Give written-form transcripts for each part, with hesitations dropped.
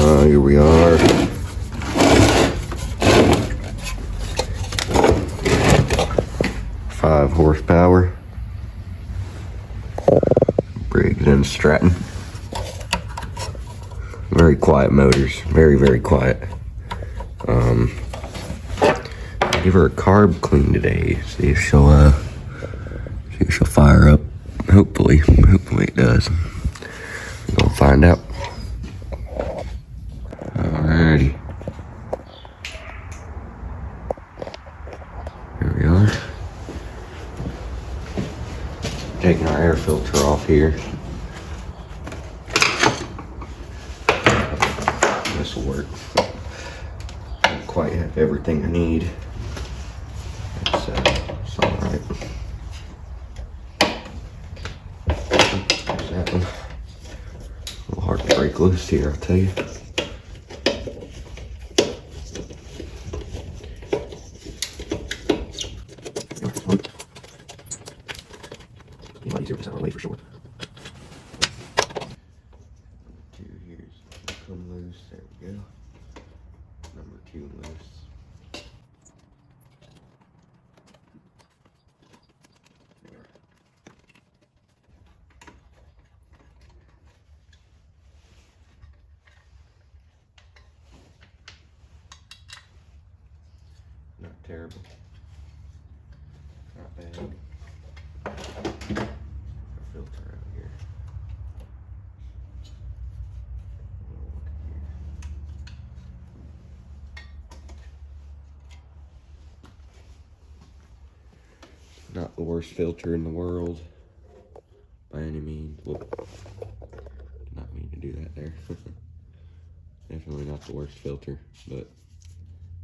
Here we are. Five horsepower. Briggs and Stratton. Very quiet motors. Very, very quiet. I'll give her a carb clean today. See if she'll fire up. Hopefully it does. We're gonna find out. Alrighty. Here we are. Taking our air filter off here. This will work. Don't quite have everything I need. It's alright. There's that one. A little hard to break loose here, I'll tell you. For sure. Two here's come loose. There we go. Number two loose. There. Not terrible. Not bad. Filter out here. Not the worst filter in the world by any means. Whoop. Did not mean to do that there. Definitely not the worst filter, but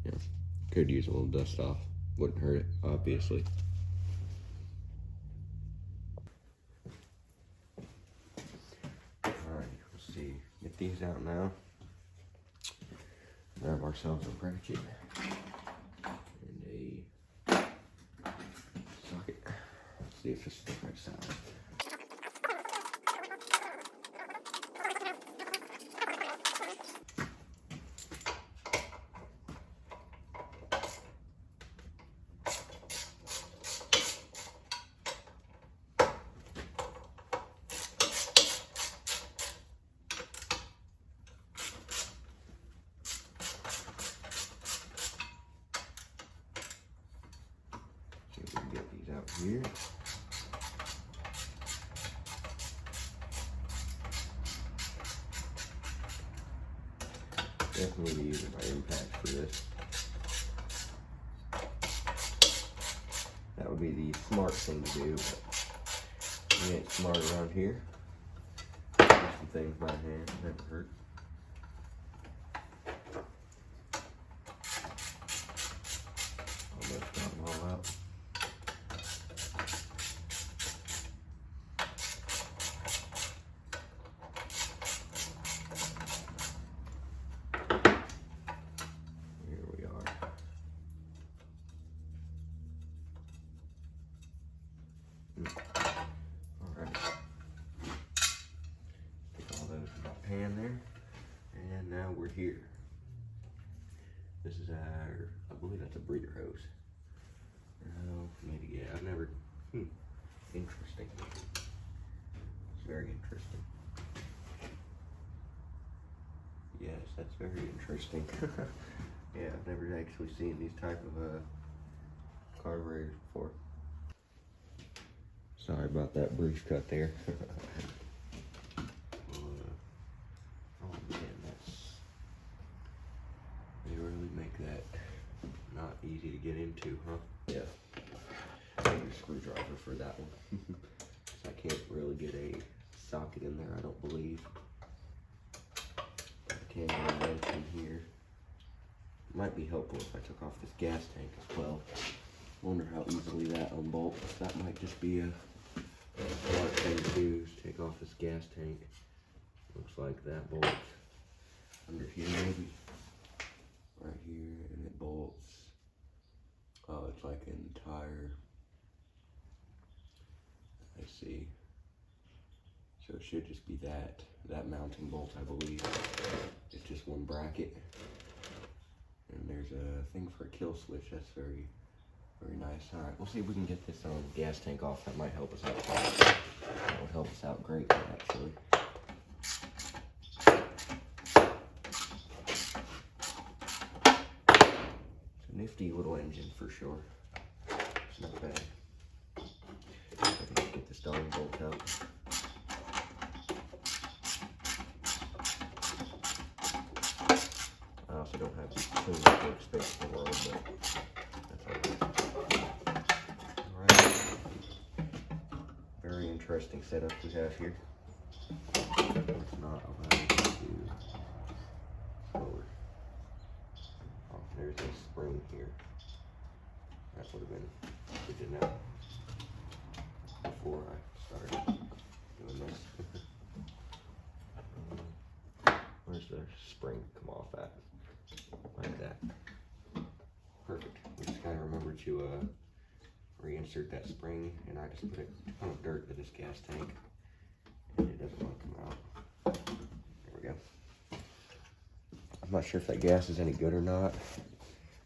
yeah, could use a little dust off. Wouldn't hurt it, obviously. Get these out now. Grab ourselves a bracket and a socket. See if it's the right size. Get these out here. Definitely be using my impact for this. That would be the smart thing to do, but we ain't smart around here. Do some things by hand, never hurt. Almost got them all out. Alright. Get all those in that pan there. And now we're here. This is our, I believe that's a breeder hose. Oh, maybe, yeah, I've never, interesting. It's very interesting. Yes, that's very interesting. Yeah, I've never actually seen these type of carburetors before. Sorry about that brief cut there. Oh man, they really make that not easy to get into, huh? Yeah. I need a screwdriver for that one. I can't really get a socket in there, I don't believe. I can get a wrench in here. Might be helpful if I took off this gas tank as well. Wonder how easily that unbolts. That might just be a smart thing to do, is take off this gas tank. Looks like that bolts under here, maybe right here, and it bolts. Oh, it's like an entire, I see. So So it should just be that mounting bolt, I believe. It's just one bracket. And there's a thing for a kill switch. That's very, very nice. All right, we'll see if we can get this gas tank off. That might help us out. That would help us out greatly, actually. It's a nifty little engine for sure. It's not bad. I can just get this darn bolt out. I also don't have the cleanest workspace in the world, but that's alright. Very interesting setup we have here. It's not allowed to do forward. Oh, there's a spring here. That would have been good to know before I started doing this. Where's the spring come off at? Like that. Perfect. We just gotta remember to reinsert that spring, and I just put a ton of dirt to this gas tank, and it doesn't want to come out. There we go. I'm not sure if that gas is any good or not.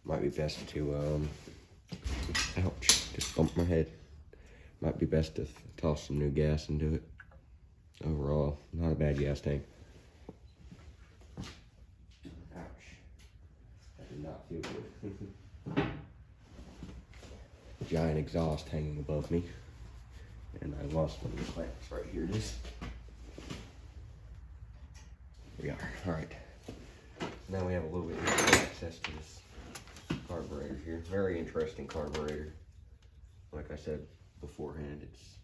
Might be best to ouch, just bumped my head. Might be best to toss some new gas into it. Overall, not a bad gas tank. Not feel good. Giant exhaust hanging above me, and I lost one of the clamps right here. Here we are. All right. Now we have a little bit more access to this carburetor here. Very interesting carburetor. Like I said beforehand, it's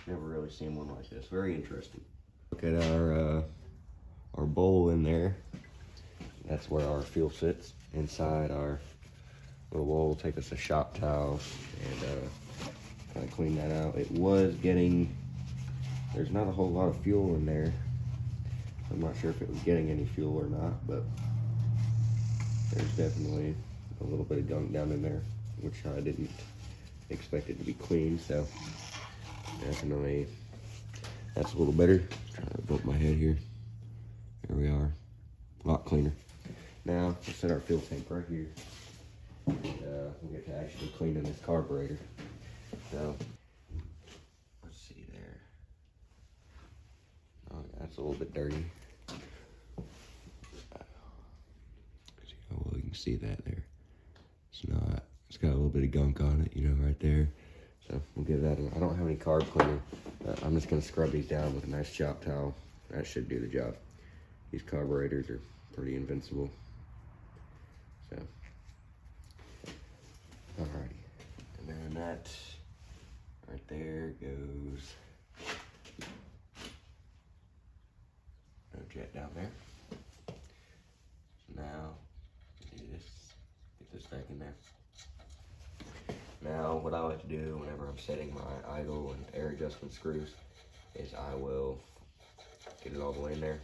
never really seen one like this. Very interesting. Look at our bowl in there. That's where our fuel sits. Inside our little bowl. We'll take us a shop towel and kind of clean that out. It was getting, there's not a whole lot of fuel in there. I'm not sure if it was getting any fuel or not, but there's definitely a little bit of gunk down in there, which I didn't expect it to be clean, so definitely that's a little better. Trying to bump my head here. There we are. A lot cleaner. Now, we'll set our fuel tank right here. And, we'll get to actually cleaning this carburetor. So, let's see there. Oh, that's a little bit dirty. See how well you can see that there. It's not, it's got a little bit of gunk on it, you know, right there. So, we'll give that I don't have any carb cleaner. I'm just going to scrub these down with a nice chop towel. That should do the job. These carburetors are pretty invincible. So, alrighty. And then that right there goes, no jet down there. Now, do this, get this back in there. Now, what I like to do whenever I'm setting my idle and air adjustment screws is I will get it all the way in there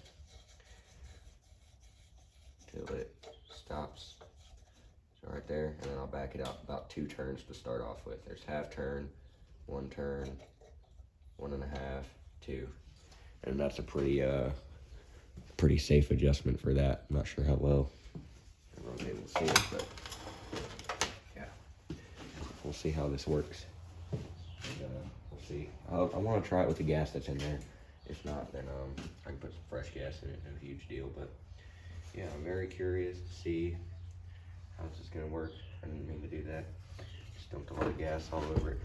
till it stops. So right there, and then I'll back it out about 2 turns to start off with. There's half turn, 1 turn, 1.5, 2. And that's a pretty safe adjustment for that. I'm not sure how well everyone's able to see it, but yeah. We'll see how this works. We'll see. I want to try it with the gas that's in there. If not, then I can put some fresh gas in it. No huge deal, but yeah, I'm very curious to see how this is gonna work. I didn't mean to do that. Just dumped a lot of gas all over it.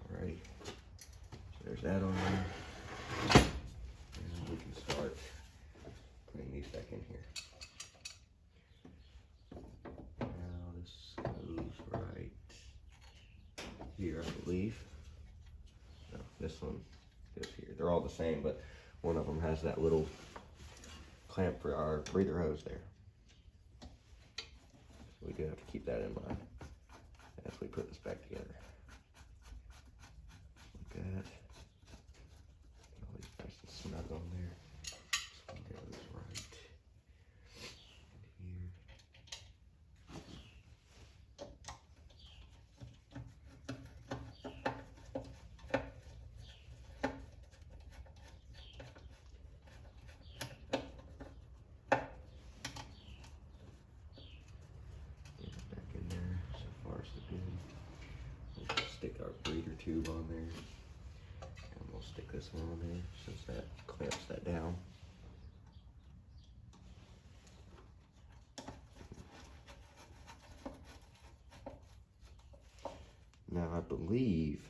Alrighty. So there's that on there. And we can start putting these back in here. Now this goes right here, I believe. No, this one goes here. They're all the same, but one of them has that little clamp for our breather hose there. So we do have to keep that in mind as we put this back together. Look at all these nice and snug on there. This one goes right breather tube on there. And we'll stick this one on there since that clamps that down. Now I believe,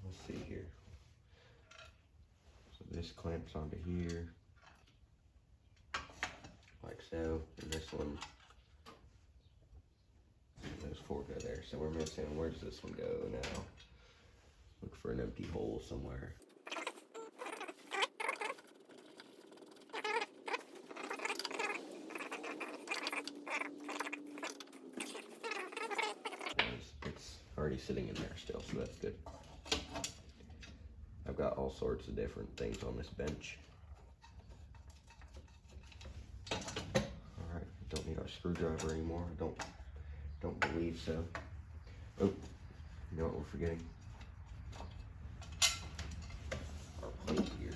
let's see here. So this clamps onto here, like so, and this one, and those four go there. So we're missing, where does this one go now? Look for an empty hole somewhere. It's already sitting in there still, so that's good. I've got all sorts of different things on this bench. Alright, don't need our screwdriver anymore. I don't believe so. Oh, you know what we're forgetting? Our plate here.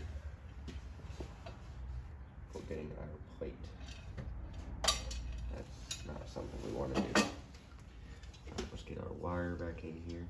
We're getting our plate. That's not something we want to do. Alright, let's get our wire back in here.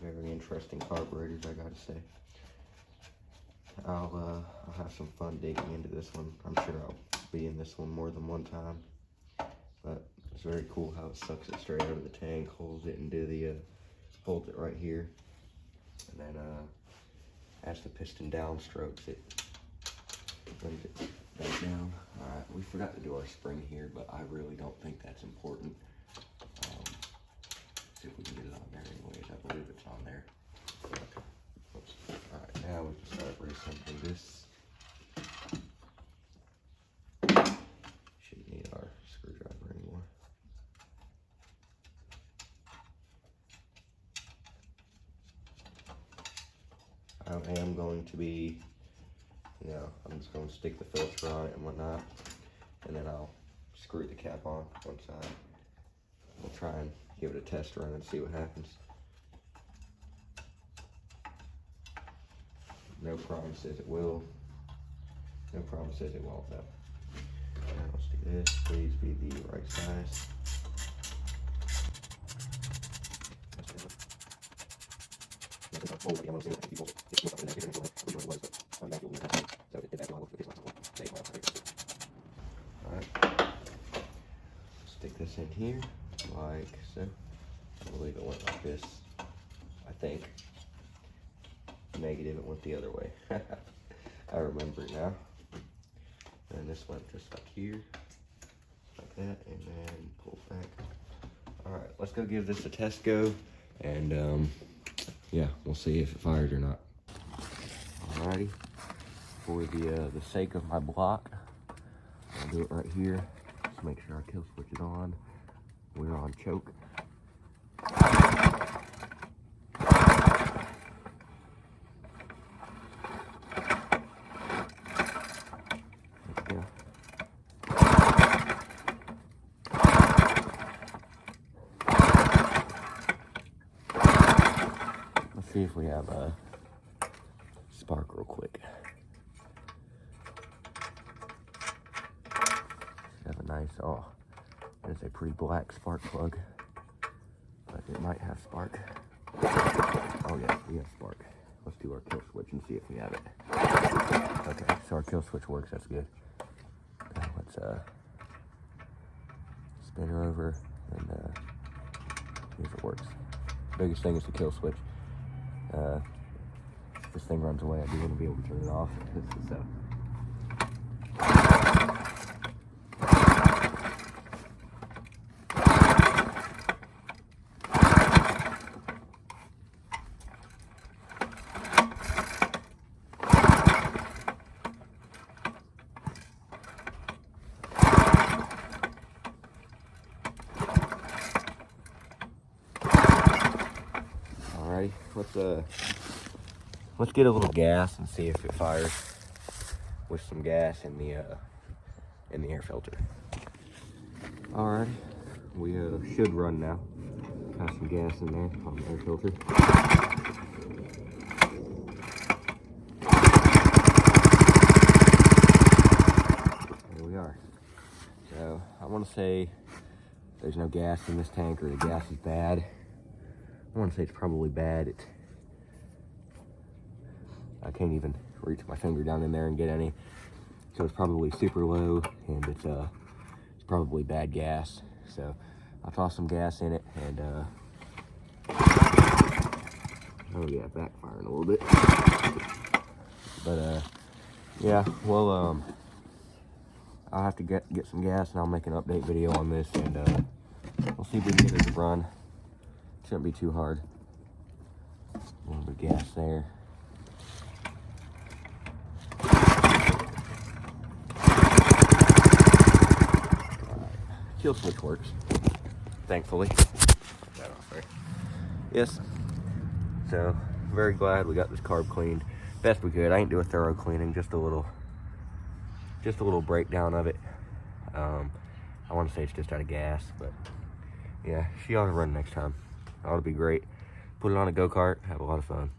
Very interesting carburetors, I gotta say. I'll have some fun digging into this one. I'm sure I'll be in this one more than one time. But it's very cool how it sucks it straight out of the tank, holds it into the, holds it right here. And then as the piston downstrokes, it brings it back down. Alright, we forgot to do our spring here, but I really don't think that's important. See if we can get it on there anyways. I believe it's on there. Oops. Alright, now we can start reassembling this. Shouldn't need our screwdriver anymore. I am going to be, I'm just going to stick the filter on it and whatnot, and then I'll screw the cap on one side. We'll try and give it a test run and see what happens. No promises it will. No promises it won't, though. Now let's do this. Please be the right size. Alright. Stick this in here, like so. I believe it went like this. I think. Negative, it went the other way. I remember it now. And this went just like here, like that, and then pull back. Alright, let's go give this a test go, and yeah, we'll see if it fired or not. Alrighty, for the sake of my block, I'll do it right here. Just make sure our kill switch is on. We're on choke. Let's see if we have a spark real quick. Should have a nice, oh, there's a pretty black spark plug, but it might have spark. Oh yeah, we have spark. Let's do our kill switch and see if we have it. Okay, so our kill switch works, that's good. Now let's spin her over and see if it works. Biggest thing is the kill switch. If this thing runs away, I do want to be able to turn it off. So. let's get a little gas and see if it fires with some gas in the air filter. Alright, we should run now. Got some gas in there on the air filter. There we are. So I want to say there's no gas in this tank, or the gas is bad. I want to say it's probably bad. I can't even reach my finger down in there and get any. So it's probably super low, and it's probably bad gas. So I'll toss some gas in it, and oh yeah, backfiring a little bit. But yeah, well, I'll have to get some gas, and I'll make an update video on this, and we'll see if we can get it to run. Shouldn't be too hard. A little bit of gas there. Kill switch works, thankfully. Put that off there. Yes. So very glad we got this carb cleaned best we could. I didn't do a thorough cleaning, just a little breakdown of it. I want to say it's just out of gas, but yeah, she ought to run next time. Ought to be great. Put it on a go-kart, have a lot of fun.